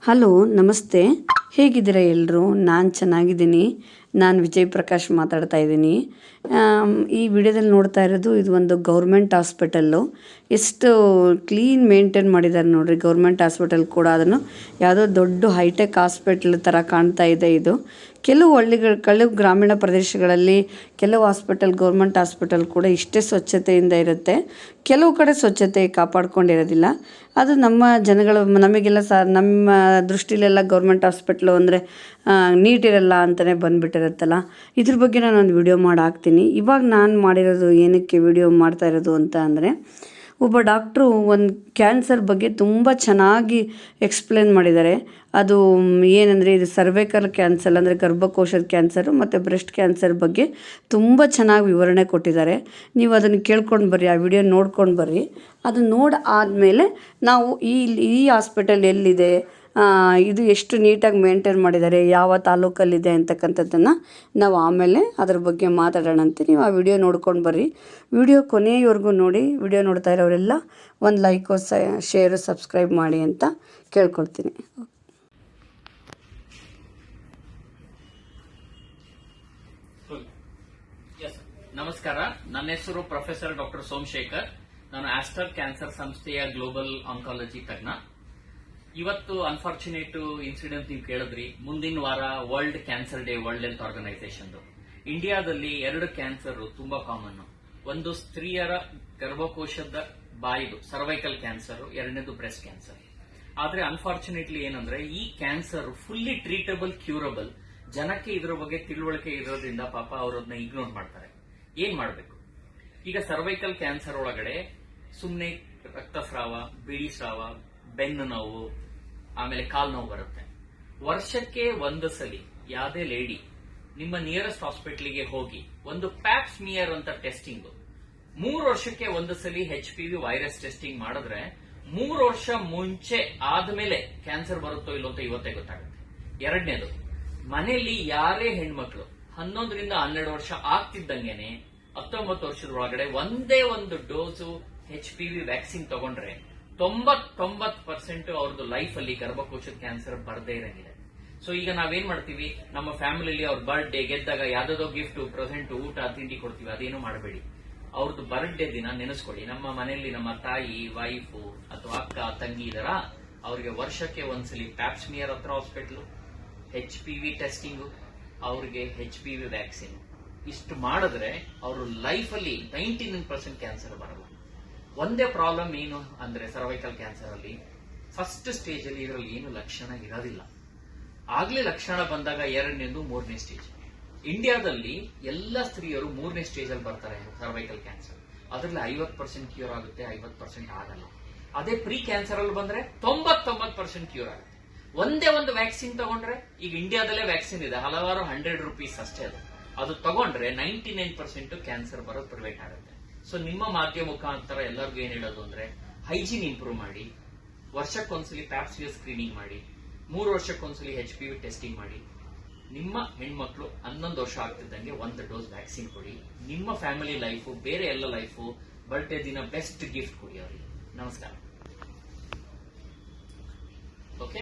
Hello ನಮಸ್ತೆ, ಹೇಗಿದ್ದೀರಾ ಎಲ್ಲರೂ? ನಾನು ಚೆನ್ನಾಗಿದ್ದೀನಿ. ನಾನು ವಿಜಯ್ ಪ್ರಕಾಶ್ ಮಾತಾಡ್ತಾ ಇದ್ದೀನಿ. ಈ ವಿಡಿಯೋದಲ್ಲಿ ನೋಡ್ತಾ ಇರೋದು ಇದು ಒಂದು ಗೌರ್ಮೆಂಟ್ ಹಾಸ್ಪಿಟಲ್ಲು. ಎಷ್ಟು ಕ್ಲೀನ್ ಮೇಂಟೈನ್ ಮಾಡಿದ್ದಾರೆ ನೋಡಿರಿ. ಗೌರ್ಮೆಂಟ್ ಹಾಸ್ಪಿಟಲ್ ಕೂಡ ಅದನ್ನು ಯಾವುದೋ ದೊಡ್ಡ ಹೈಟೆಕ್ ಹಾಸ್ಪಿಟ್ಲ್ ಥರ ಕಾಣ್ತಾ ಇದೆ. ಇದು ಕೆಲವು ಗ್ರಾಮೀಣ ಪ್ರದೇಶಗಳಲ್ಲಿ ಕೆಲವು ಹಾಸ್ಪಿಟಲ್, ಗೌರ್ಮೆಂಟ್ ಹಾಸ್ಪಿಟಲ್ ಕೂಡ ಇಷ್ಟೇ ಸ್ವಚ್ಛತೆಯಿಂದ ಇರುತ್ತೆ. ಕೆಲವು ಕಡೆ ಸ್ವಚ್ಛತೆ ಕಾಪಾಡ್ಕೊಂಡಿರೋದಿಲ್ಲ. ಅದು ನಮ್ಮ ಜನಗಳು ನಮಗೆಲ್ಲ ನಮ್ಮ ದೃಷ್ಟಿಲೆಲ್ಲ ಗೌರ್ಮೆಂಟ್ ಹಾಸ್ಪಿಟ್ಲು ಅಂದರೆ ನೀಟ್ ಇರಲ್ಲ ಅಂತಲೇ ಬಂದುಬಿಟ್ಟಿರುತ್ತಲ್ಲ. ಇದ್ರ ಬಗ್ಗೆ ನಾನೊಂದು ವಿಡಿಯೋ ಮಾಡಿ ಹಾಕ್ತೀನಿ. ಇವಾಗ ನಾನು ಮಾಡಿರೋದು ಏನಕ್ಕೆ ವಿಡಿಯೋ ಮಾಡ್ತಾ ಇರೋದು ಅಂತ ಅಂದರೆ, ಒಬ್ಬ ಡಾಕ್ಟ್ರು ಒಂದು ಕ್ಯಾನ್ಸರ್ ಬಗ್ಗೆ ತುಂಬ ಚೆನ್ನಾಗಿ ಎಕ್ಸ್ಪ್ಲೇನ್ ಮಾಡಿದ್ದಾರೆ. ಅದು ಏನಂದರೆ, ಇದು ಸರ್ವೈಕಲ್ ಕ್ಯಾನ್ಸರ್ ಅಂದರೆ ಗರ್ಭಕೋಶದ ಕ್ಯಾನ್ಸರು ಮತ್ತು ಬ್ರೆಸ್ಟ್ ಕ್ಯಾನ್ಸರ್ ಬಗ್ಗೆ ತುಂಬ ಚೆನ್ನಾಗಿ ವಿವರಣೆ ಕೊಟ್ಟಿದ್ದಾರೆ. ನೀವು ಅದನ್ನು ಕೇಳ್ಕೊಂಡು ಬರ್ರಿ, ಆ ವಿಡಿಯೋ ನೋಡ್ಕೊಂಡು ಬರ್ರಿ. ಅದು ನೋಡಿ ಆದಮೇಲೆ ನಾವು ಈ ಹಾಸ್ಪಿಟಲ್ ಎಲ್ಲಿದೆ, ಇದು ಎಷ್ಟು ನೀಟಾಗಿ ಮೇಂಟೈನ್ ಮಾಡಿದ್ದಾರೆ, ಯಾವ ತಾಲೂಕಲ್ಲಿದೆ ಅಂತಕ್ಕಂಥದ್ದನ್ನು ನಾವು ಆಮೇಲೆ ಅದ್ರ ಬಗ್ಗೆ ಮಾತಾಡೋಣ ಅಂತ. ನೀವು ಆ ವಿಡಿಯೋ ನೋಡ್ಕೊಂಡು ಬರ್ರಿ. ವಿಡಿಯೋ ಕೊನೆಯವರೆಗೂ ನೋಡಿ. ವಿಡಿಯೋ ನೋಡ್ತಾ ಇರೋರೆಲ್ಲ ಒಂದು ಲೈಕು, ಶೇರು, ಸಬ್ಸ್ಕ್ರೈಬ್ ಮಾಡಿ ಅಂತ ಕೇಳ್ಕೊಳ್ತೀನಿ. ನಮಸ್ಕಾರ, ನನ್ನ ಹೆಸರು ಪ್ರೊಫೆಸರ್ ಡಾಕ್ಟರ್ ಸೋಮಶೇಖರ್. ನಾನು ಆಸ್ಟರ್ ಕ್ಯಾನ್ಸರ್ ಸಂಸ್ಥೆಯ ಗ್ಲೋಬಲ್ ಆಂಕಾಲಜಿ ತಜ್ಞ. ಇವತ್ತು ಅನ್ಫಾರ್ಚುನೇಟ್ ಇನ್ಸಿಡೆಂಟ್ ನೀವು ಕೇಳಿದ್ರಿ. ಮುಂದಿನ ವಾರ world cancer day, world health organisation. ಇಂಡಿಯಾದಲ್ಲಿ 2 ಕ್ಯಾನ್ಸರ್ ತುಂಬಾ ಕಾಮನ್. ಒಂದು ಸ್ತ್ರೀಯರ ಗರ್ಭಕೋಶದ ಬಾಯಿದು ಸರ್ವೈಕಲ್ ಕ್ಯಾನ್ಸರ್, ಎರಡನೇದು ಬ್ರೆಸ್ಟ್ ಕ್ಯಾನ್ಸರ್. ಆದ್ರೆ ಅನ್ಫಾರ್ಚುನೇಟ್ಲಿ ಏನಂದ್ರೆ, ಈ ಕ್ಯಾನ್ಸರ್ ಫುಲ್ಲಿ ಟ್ರೀಟಬಲ್, ಕ್ಯೂರಬಲ್. ಜನಕ್ಕೆ ಇದ್ರ ಬಗ್ಗೆ ತಿಳುವಳಿಕೆ ಇರೋದ್ರಿಂದ ಪಾಪ ಅವರನ್ನ ಇಗ್ನೋರ್ ಮಾಡ್ತಾರೆ. ಏನ್ ಮಾಡ್ಬೇಕು? ಈಗ ಸರ್ವೈಕಲ್ ಕ್ಯಾನ್ಸರ್ ಒಳಗಡೆ ಸುಮ್ನೆ ರಕ್ತಸ್ರಾವ, ಬಿಳಿ ಸ್ರಾವ, ಬೆನ್ನು ನೋವು, ಆಮೇಲೆ ಕಾಲ್ ನೋವು ಬರುತ್ತೆ. ವರ್ಷಕ್ಕೆ ಒಂದು ಸಲಿ ಯಾವುದೇ ಲೇಡಿ ನಿಮ್ಮ ನಿಯರೆಸ್ಟ್ ಹಾಸ್ಪಿಟಲ್ಗೆ ಹೋಗಿ ಒಂದು ಪ್ಯಾಪ್ಸ್ಮಿಯರ್ ಅಂತ ಟೆಸ್ಟಿಂಗ್ 3 ವರ್ಷಕ್ಕೆ ಒಂದು ಸಲಿ HPV ವೈರಸ್ ಟೆಸ್ಟಿಂಗ್ ಮಾಡಿದ್ರೆ 3 ವರ್ಷ ಮುಂಚೆ ಆದ್ಮೇಲೆ ಕ್ಯಾನ್ಸರ್ ಬರುತ್ತೋ ಇಲ್ಲೋ ಅಂತ ಇವತ್ತೇ ಗೊತ್ತಾಗುತ್ತೆ. ಎರಡನೇದು, ಮನೆಯಲ್ಲಿ ಯಾರೇ ಹೆಣ್ಮಕ್ಳು 11 ರಿಂದ 12 ವರ್ಷ ಆಗ್ತಿದ್ದಂಗೆನೆ 19 ವರ್ಷದ ಒಳಗಡೆ ಒಂದೇ ಒಂದು ಡೋಸು HPV ವ್ಯಾಕ್ಸಿನ್ ತಗೊಂಡ್ರೆ 99% ಅವ್ರದ್ದು ಲೈಫ್ ಅಲ್ಲಿ ಗರ್ಭಕೋಶದ ಕ್ಯಾನ್ಸರ್ ಬರದೇ ಇರಂಗಿದೆ. ಸೊ ಈಗ ನಾವೇನ್ ಮಾಡ್ತೀವಿ, ನಮ್ಮ ಫ್ಯಾಮಿಲಿಲಿ ಅವ್ರ ಬರ್ಡೇ ಗೆದ್ದಾಗ ಯಾವ್ದೋ ಗಿಫ್ಟ್, ಪ್ರೆಸೆಂಟ್, ಊಟ, ತಿಂಡಿ ಕೊಡ್ತೀವಿ. ಅದೇನು ಮಾಡಬೇಡಿ. ಅವ್ರದ್ದು ಬರ್ಡೇ ದಿನ ನೆನೆಸ್ಕೊಳ್ಳಿ. ನಮ್ಮ ಮನೆಯಲ್ಲಿ ನಮ್ಮ ತಾಯಿ, ವೈಫು ಅಥವಾ ಅಕ್ಕ, ತಂಗಿ ಇದರ, ಅವ್ರಿಗೆ ವರ್ಷಕ್ಕೆ ಒಂದ್ಸಲಿ ಪ್ಯಾಪ್ಸ್ಮಿಯರ್ ಹತ್ರ ಹಾಸ್ಪಿಟ್ಲು, HPV ಟೆಸ್ಟಿಂಗು, ಅವ್ರಿಗೆ HPV ವ್ಯಾಕ್ಸಿನ್. ಇಷ್ಟು ಮಾಡಿದ್ರೆ ಅವರು ಲೈಫ್ ಅಲ್ಲಿ 99% ಕ್ಯಾನ್ಸರ್ ಬರಲ್ಲ. ಒಂದೇ ಪ್ರಾಬ್ಲಮ್ ಏನು ಅಂದ್ರೆ, ಸರ್ವೈಕಲ್ ಕ್ಯಾನ್ಸರ್ ಅಲ್ಲಿ ಫಸ್ಟ್ ಸ್ಟೇಜ್ ಅಲ್ಲಿ ಇದರಲ್ಲಿ ಏನು ಲಕ್ಷಣ ಇರೋದಿಲ್ಲ. ಆಗ್ಲೇ ಲಕ್ಷಣ ಬಂದಾಗ 2ನೇದು, 3ನೇ ಸ್ಟೇಜ್. ಇಂಡಿಯಾದಲ್ಲಿ ಎಲ್ಲ ಸ್ತ್ರೀಯರು 3ನೇ ಸ್ಟೇಜ್ ಅಲ್ಲಿ ಬರ್ತಾರೆ ಸರ್ವೈಕಲ್ ಕ್ಯಾನ್ಸರ್. ಅದರಲ್ಲಿ 50% ಕ್ಯೂರ್ ಆಗುತ್ತೆ, 50% ಆಗಲ್ಲ. ಅದೇ ಪ್ರೀ ಕ್ಯಾನ್ಸರ್ ಅಲ್ಲಿ ಬಂದ್ರೆ 99% ಕ್ಯೂರ್ ಆಗುತ್ತೆ. ಒಂದೇ ಒಂದು ವ್ಯಾಕ್ಸಿನ್ ತಗೊಂಡ್ರೆ, ಈಗ ಇಂಡಿಯಾದಲ್ಲೇ ವ್ಯಾಕ್ಸಿನ್ ಇದೆ, ಹಲವಾರು ₹100 ಅಷ್ಟೇ. ಅದು ತಗೊಂಡ್ರೆ 99% ಕ್ಯಾನ್ಸರ್ ಬರೋದು ಪ್ರಿವೆಂಟ್ ಆಗುತ್ತೆ. ಸೊ ನಿಮ್ಮ ಮಾಧ್ಯಮ ಮುಖಾಂತರ ಎಲ್ಲರಿಗೂ ಏನ್ ಹೇಳೋದು ಅಂದ್ರೆ, ಹೈಜೀನ್ ಇಂಪ್ರೂವ್ ಮಾಡಿ, ವರ್ಷಕ್ಕೊಂದ್ಸಲಿ ಪ್ಯಾಪ್ಸ್ಮಿಯರ್ ಸ್ಕ್ರೀನಿಂಗ್ ಮಾಡಿ, 3 ವರ್ಷಕ್ಕೊಂದ್ಸಲಿ HPV ಟೆಸ್ಟಿಂಗ್ ಮಾಡಿ, ನಿಮ್ಮ ಹೆಣ್ಮಕ್ಳು 11 ವರ್ಷ ಆಗ್ತಿದ್ದಂಗೆ 1 ಡೋಸ್ ವ್ಯಾಕ್ಸಿನ್ ಕೊಡಿ. ನಿಮ್ಮ ಫ್ಯಾಮಿಲಿ ಲೈಫು, ಬೇರೆ ಎಲ್ಲ ಲೈಫು, ಬರ್ಡೇ ದಿನ ಬೆಸ್ಟ್ ಗಿಫ್ಟ್ ಕೊಡಿ ಅವರಿಗೆ. ನಮಸ್ಕಾರ. ಓಕೆ.